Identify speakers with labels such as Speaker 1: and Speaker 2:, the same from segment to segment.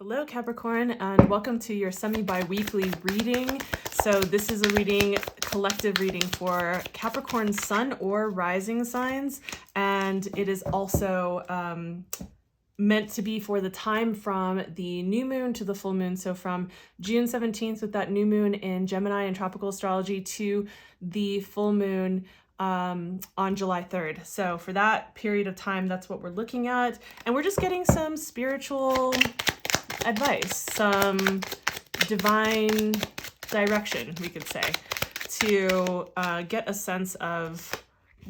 Speaker 1: Hello Capricorn, and welcome to your semi-bi-weekly reading. So this is a reading, collective reading for Capricorn sun or rising signs, and it is also meant to be for the time from the new moon to the full moon. So from June 17th with that new moon in Gemini and tropical astrology to the full moon on July 3rd. So for that period of time, that's what we're looking at. And we're just getting some spiritual advice, some divine direction, we could say, to get a sense of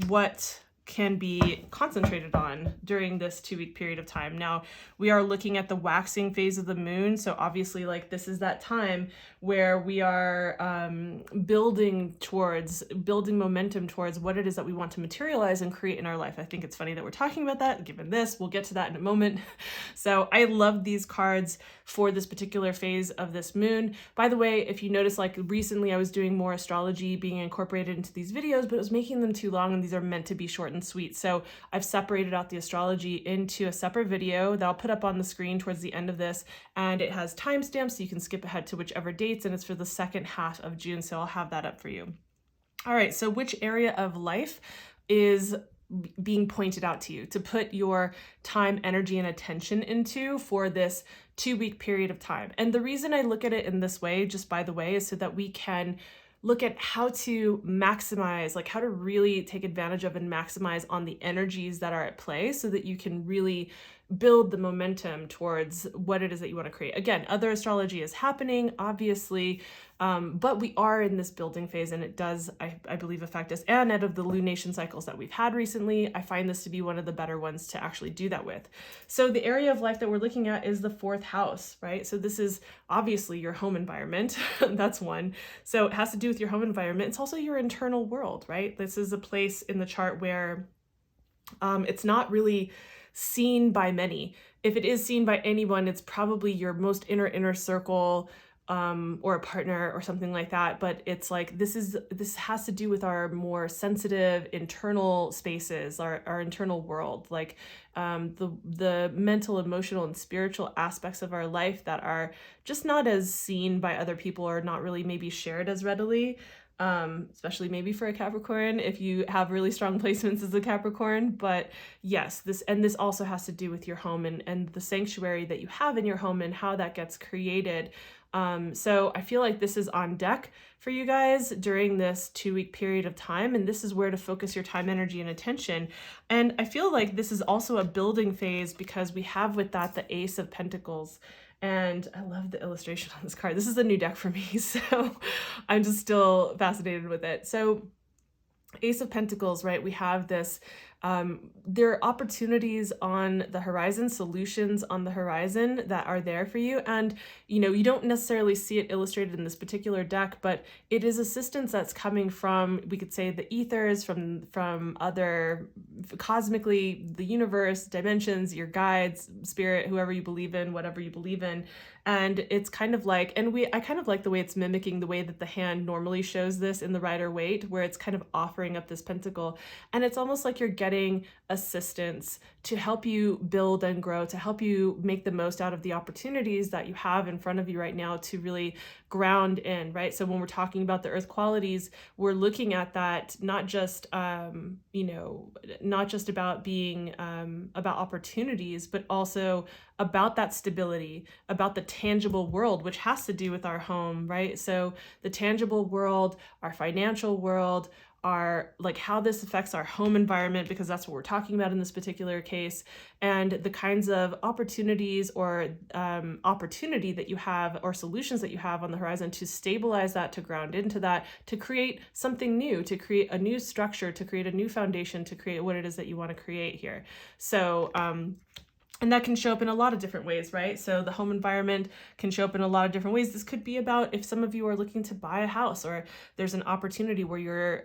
Speaker 1: what can be concentrated on during this 2-week period of time. Now, we are looking at the waxing phase of the moon. So obviously, like, this is that time where we are building momentum towards what it is that we want to materialize and create in our life. I think it's funny that we're talking about that, given this. We'll get to that in a moment. So I love these cards for this particular phase of this moon. By the way, if you notice, like recently I was doing more astrology being incorporated into these videos, but it was making them too long, and these are meant to be short and sweet. So I've separated out the astrology into a separate video that I'll put up on the screen towards the end of this, and it has timestamps so you can skip ahead to whichever dates, and it's for the second half of June, so I'll have that up for you. All right, so which area of life is being pointed out to you to put your time, energy, and attention into for this 2-week period of time? And the reason I look at it in this way, just by the way, is so that we can look at how to maximize, like how to really take advantage of and maximize on the energies that are at play so that you can really build the momentum towards what it is that you want to create. Again, other astrology is happening, obviously, but we are in this building phase, and it does, I believe, affect us. And out of the lunation cycles that we've had recently, I find this to be one of the better ones to actually do that with. So the area of life that we're looking at is the 4th house, right? So this is obviously your home environment. That's one. So it has to do with your home environment. It's also your internal world, right? This is a place in the chart where it's not really seen by many. If it is seen by anyone, it's probably your most inner circle, or a partner or something like that. But it's like, this has to do with our more sensitive internal spaces, our internal world, like the mental, emotional, and spiritual aspects of our life that are just not as seen by other people, or not really maybe shared as readily. Especially maybe for a Capricorn if you have really strong placements as a Capricorn. But yes, this also has to do with your home and the sanctuary that you have in your home and how that gets created. So I feel like this is on deck for you guys during this 2-week period of time, and this is where to focus your time, energy, and attention. And I feel like this is also a building phase because we have with that the Ace of Pentacles. And I love the illustration on this card. This is a new deck for me, so I'm just still fascinated with it. So Ace of Pentacles, right? We have this, there are opportunities on the horizon, solutions on the horizon that are there for you. And, you don't necessarily see it illustrated in this particular deck, but it is assistance that's coming from, we could say, the ethers, from other, cosmically, the universe, dimensions, your guides, spirit, whoever you believe in, whatever you believe in. And it's kind of like, I kind of like the way it's mimicking the way that the hand normally shows this in the Rider-Waite, where it's kind of offering up this pentacle. And it's almost like you're getting assistance to help you build and grow, to help you make the most out of the opportunities that you have in front of you right now to really ground in, right? So when we're talking about the earth qualities, we're looking at that not just, not just about being, about opportunities, but also about that stability, about the tangible world, which has to do with our home, right? So the tangible world, our financial world, are like how this affects our home environment, because that's what we're talking about in this particular case, and the kinds of opportunities or opportunity that you have, or solutions that you have on the horizon to stabilize that, to ground into that, to create something new, to create a new structure, to create a new foundation, to create what it is that you want to create here. So and that can show up in a lot of different ways, right? So the home environment can show up in a lot of different ways. This could be about if some of you are looking to buy a house, or there's an opportunity where you're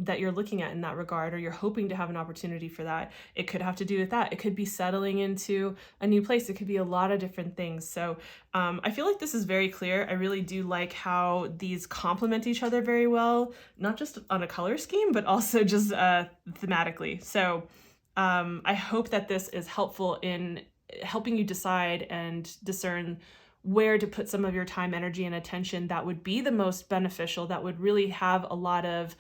Speaker 1: that you're looking at in that regard, or you're hoping to have an opportunity for that. It could have to do with that. It could be settling into a new place. It could be a lot of different things. So I feel like this is very clear. I really do like how these complement each other very well, not just on a color scheme, but also just thematically. So I hope that this is helpful in helping you decide and discern where to put some of your time, energy, and attention that would be the most beneficial, that would really have a lot of,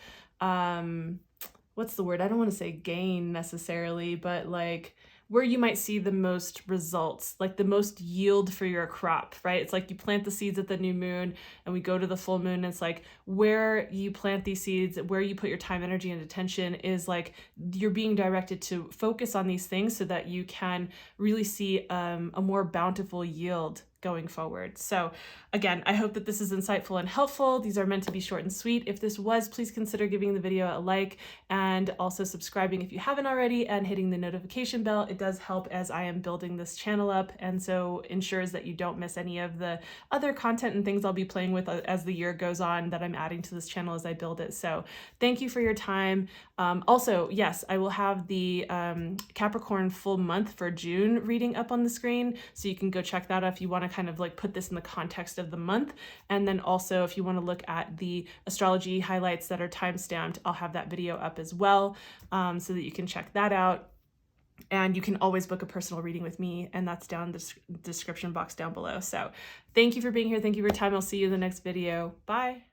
Speaker 1: what's the word? I don't want to say gain necessarily, but like where you might see the most results, like the most yield for your crop, right? It's like you plant the seeds at the new moon and we go to the full moon. It's like where you plant these seeds, where you put your time, energy, and attention is like you're being directed to focus on these things so that you can really see a more bountiful yield going forward. So again, I hope that this is insightful and helpful. These are meant to be short and sweet. If this was, please consider giving the video a like and also subscribing if you haven't already and hitting the notification bell. It does help as I am building this channel up, and so ensures that you don't miss any of the other content and things I'll be playing with as the year goes on that I'm adding to this channel as I build it. So thank you for your time. Also, yes, I will have the Capricorn full month for June reading up on the screen, so you can go check that out if you want to kind of like put this in the context of the month. And then also if you want to look at the astrology highlights that are time-stamped, I'll have that video up as well, so that you can check that out. And you can always book a personal reading with me, and that's down in the description box down below. So thank you for being here. Thank you for your time. I'll see you in the next video. Bye.